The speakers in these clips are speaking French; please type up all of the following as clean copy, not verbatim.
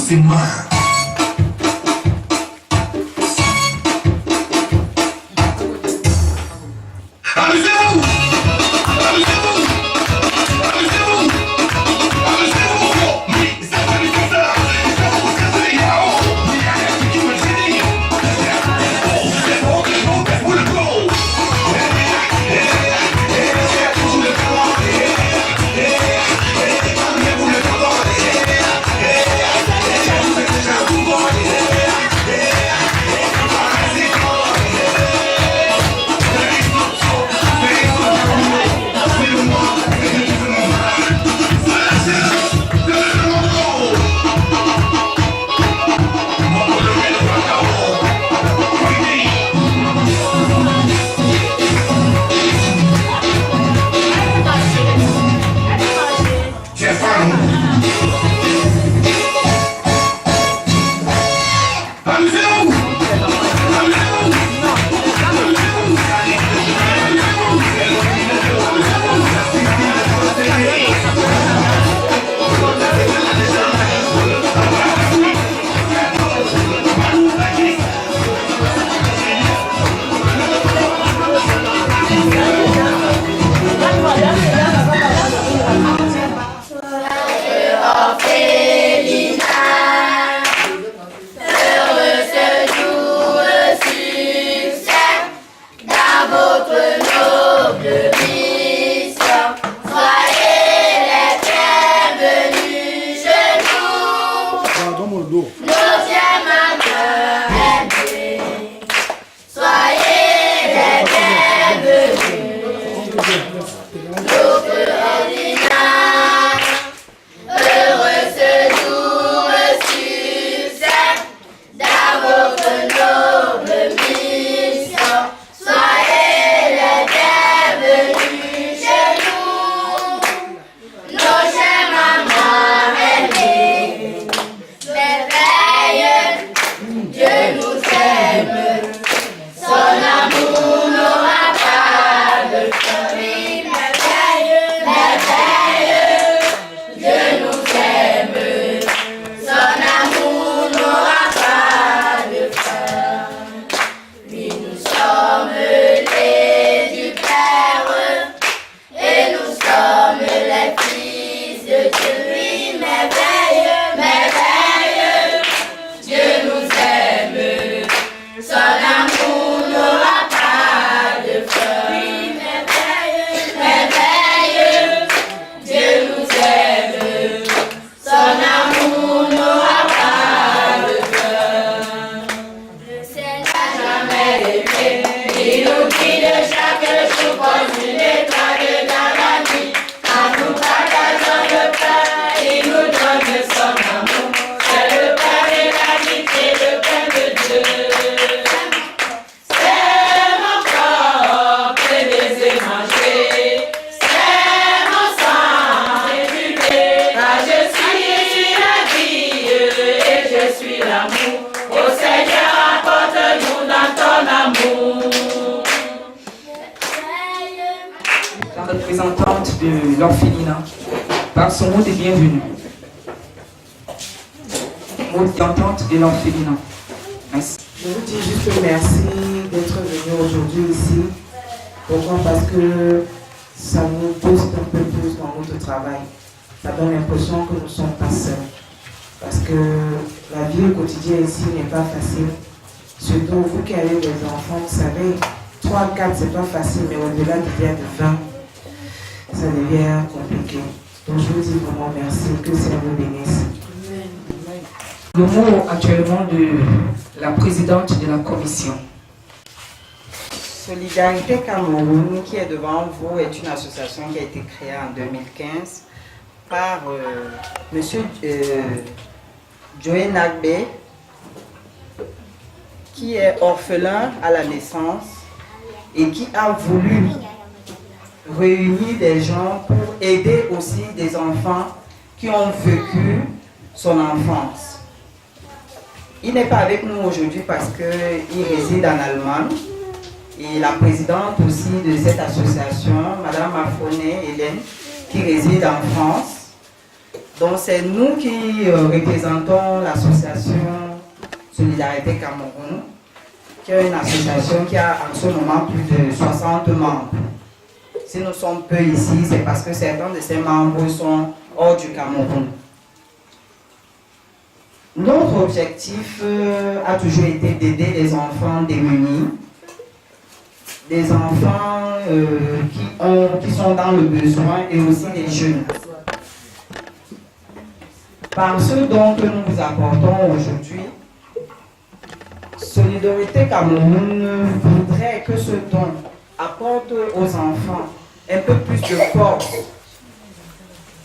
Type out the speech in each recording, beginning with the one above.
ses mains. Amusez-vous! Amusez-vous! Amusez-vous! Amusez-vous! Mais ça va les faire. Ça va vous casser les gars. Mais il y a rien qui me dit. Représentante de l'orphelinat par son mot de bienvenue. Mot d'entente de l'orphelinat. Merci. Je vous dis juste merci d'être venu aujourd'hui ici. Pourquoi? Parce que ça nous booste un peu plus dans notre travail. Ça donne l'impression que nous ne sommes pas seuls. Parce que la vie au quotidien ici n'est pas facile. Surtout vous qui avez des enfants, vous savez, 3, 4, c'est pas facile, mais au-delà de 20, ça devient compliqué. Donc je vous dis vraiment merci, que ça vous bénisse. Le mot actuellement de la présidente de la commission. Solidarité Cameroun, qui est devant vous, est une association qui a été créée en 2015 par M. Joe Nagbe, qui est orphelin à la naissance et qui a voulu réunir des gens pour aider aussi des enfants qui ont vécu son enfance. Il n'est pas avec nous aujourd'hui parce qu'il réside en Allemagne. Et la présidente aussi de cette association, Madame Afroné Hélène, qui réside en France, Donc c'est nous qui représentons l'association Solidarité Cameroun, qui est une association qui a en ce moment plus de 60 membres. Si nous sommes peu ici, c'est parce que certains de ces membres sont hors du Cameroun. Notre objectif a toujours été d'aider les enfants démunis, des enfants qui sont dans le besoin et aussi les jeunes. Par ce don que nous vous apportons aujourd'hui, Solidarité Cameroun voudrait que ce don apporte aux enfants un peu plus de force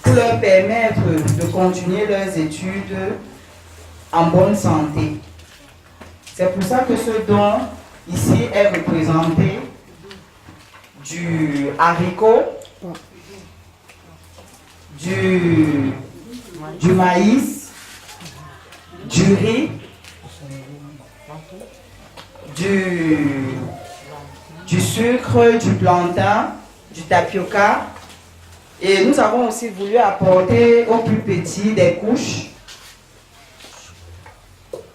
pour leur permettre de continuer leurs études en bonne santé. C'est pour ça que ce don ici est représenté du haricot, du maïs, du riz, du sucre, du plantain, du tapioca. Et nous avons aussi voulu apporter aux plus petits des couches,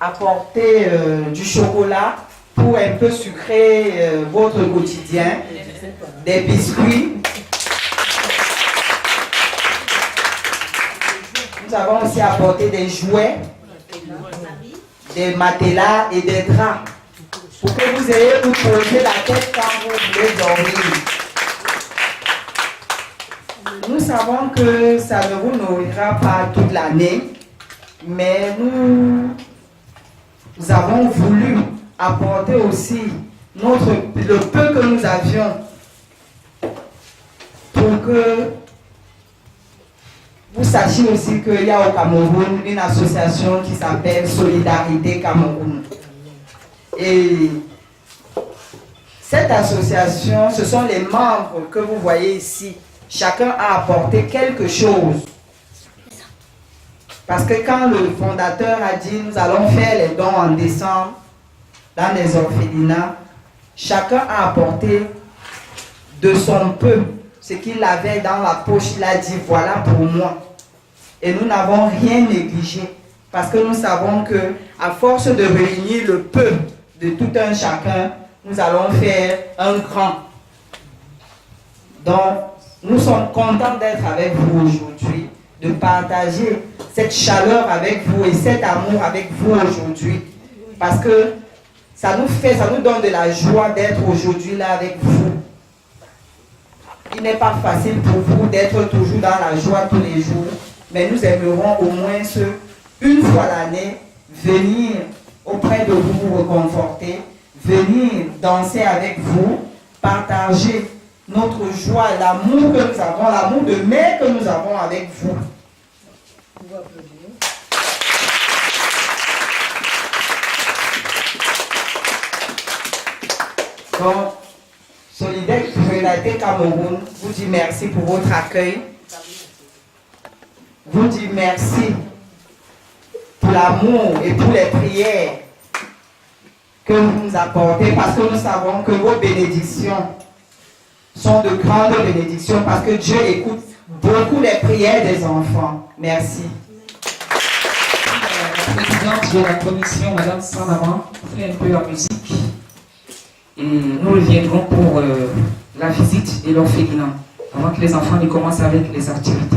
apporter du chocolat pour un peu sucrer votre quotidien, des biscuits. Nous avons aussi apporté des jouets, des matelas et des draps pour que vous ayez vous poser la tête quand vous voulez dormir. Nous savons que ça ne vous nourrira pas toute l'année, mais nous avons voulu apporter aussi le peu que nous avions pour que vous sachiez aussi qu'il y a au Cameroun une association qui s'appelle Solidarité Cameroun. Et cette association, ce sont les membres que vous voyez ici. Chacun a apporté quelque chose. Parce que quand le fondateur a dit nous allons faire les dons en décembre dans les orphelinats, chacun a apporté de son peu ce qu'il avait dans la poche. Il a dit voilà pour moi. Et nous n'avons rien négligé parce que nous savons que à force de réunir le peu de tout un chacun, nous allons faire un grand. Donc, nous sommes contents d'être avec vous aujourd'hui, de partager cette chaleur avec vous et cet amour avec vous aujourd'hui. Parce que ça nous donne de la joie d'être aujourd'hui là avec vous. Il n'est pas facile pour vous d'être toujours dans la joie tous les jours, mais nous aimerons au moins une fois l'année venir auprès de vous, vous réconforter, venir danser avec vous, partager notre joie, l'amour que nous avons, l'amour de mère que nous avons avec vous. Donc, Solidarité Cameroun vous dit merci pour votre accueil. Vous dit merci pour l'amour et pour les prières que vous nous apportez parce que nous savons que vos bénédictions sont de grandes bénédictions parce que Dieu écoute beaucoup les prières des enfants. Merci. La présidente de la commission, Madame Sanama, fait un peu la musique et nous reviendrons pour la visite de l'orphelinat avant que les enfants ne commencent avec les activités.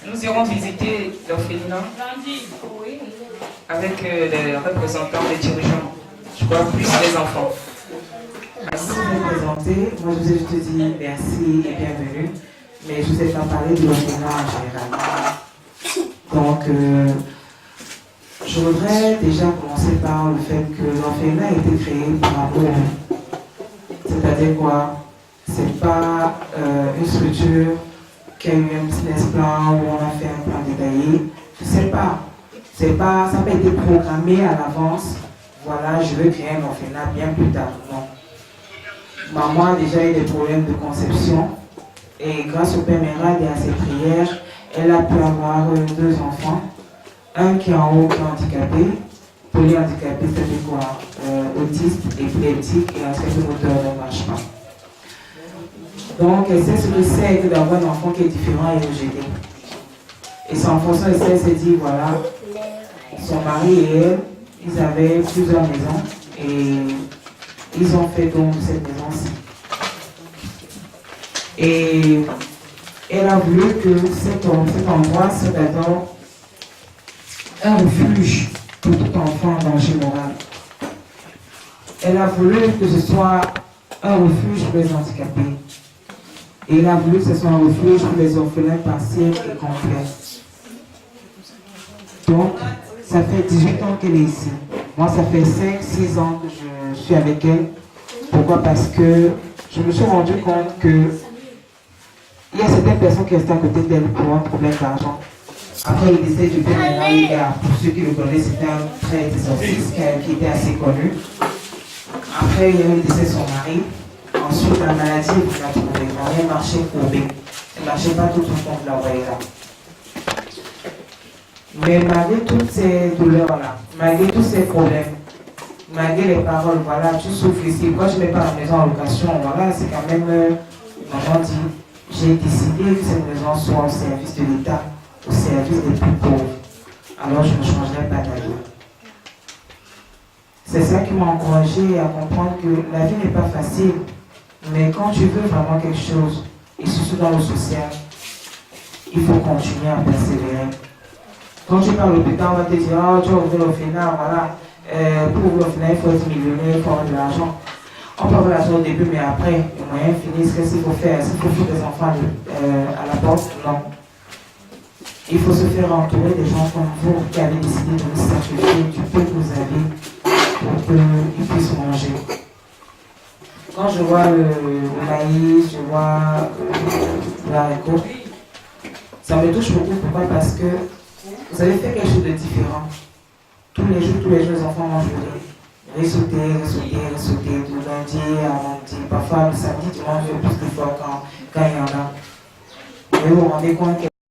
Nous irons visiter l'orphelinat avec les représentants, les dirigeants, je crois plus les enfants. Merci de me présenter. Moi, je vous ai juste dit merci et bienvenue, mais je ne vous ai pas parlé de l'orphelinat en général. Donc, je voudrais déjà commencer par le fait que l'orphelinat a été créé par amour. C'est-à-dire quoi? C'est pas une structure qui a eu un business plan où on a fait un plan détaillé. Je sais pas. Ça n'a pas été programmé à l'avance. Voilà, je veux créer un orphelinat bien plus tard. Non. Maman a déjà eu des problèmes de conception et grâce au Père Mérad et à ses prières, elle a pu avoir 2 enfants. Un qui est en haut, qui est handicapé, polyhandicapé, c'est-à-dire quoi, autiste, épileptique et handicapé moteur ne marche pas. Donc, elle sait ce que c'est que d'avoir un enfant qui est différent et rejeté. Et c'est en fonction de ça, elle s'est dit, voilà, son mari et elle, ils avaient plusieurs maisons et ils ont fait donc cette maison-ci. Et elle a voulu que cet endroit soit d'abord un refuge pour tout enfant en danger moral. Elle a voulu que ce soit un refuge pour les handicapés. Et elle a voulu que ce soit un refuge pour les orphelins partiels et complets. Donc, ça fait 18 ans qu'elle est ici. Moi, ça fait 5-6 ans que je suis avec elle. Pourquoi? Parce que je me suis rendu compte que il y a certaines personnes qui restent à côté d'elle pour un problème d'argent. Après le décès du père Mérad, pour ceux qui le connaissent, c'était un très exorciste qui était assez connu. Après, il y a eu le décès de son mari. Ensuite, la maladie, vous la trouvez. Elle n'a rien marché courbé. Elle ne marchait pas tout le temps, vous la voyez là. Mais malgré toutes ces douleurs-là, malgré tous ces problèmes, malgré les paroles, voilà, tu souffres ici. Quand je ne mets pas la maison en location, voilà, c'est quand même, maman dit, j'ai décidé que cette maison soit au service de l'État, au service des plus pauvres. Alors je ne changerai pas d'avis. C'est ça qui m'a encouragé à comprendre que la vie n'est pas facile, mais quand tu veux vraiment quelque chose, et surtout dans le social, il faut continuer à persévérer. Quand tu parles à l'hôpital, on va te dire, ah, tu vas ouvrir l'orphelinat, voilà. Pour ouvrir l'orphelinat, il faut être millionnaire, il faut avoir de l'argent. On peut avoir l'argent au début, mais après, les moyens finissent. Qu'est-ce qu'il faut faire? Est-ce qu'il faut foutre des enfants à la porte? Non. Il faut se faire entourer des gens comme vous qui avez décidé de vous sacrifier du peu que vous avez pour qu'ils puissent manger. Quand je vois le maïs, je vois l'haricot, ça me touche beaucoup. Pourquoi? Parce que vous avez fait quelque chose de différent. Tous les jours, les enfants mangent le riz. Riz sauté, du lundi à lundi. Parfois, le samedi, dimanche, je fais plus d'efforts quand il y en a. Mais vous vous rendez compte que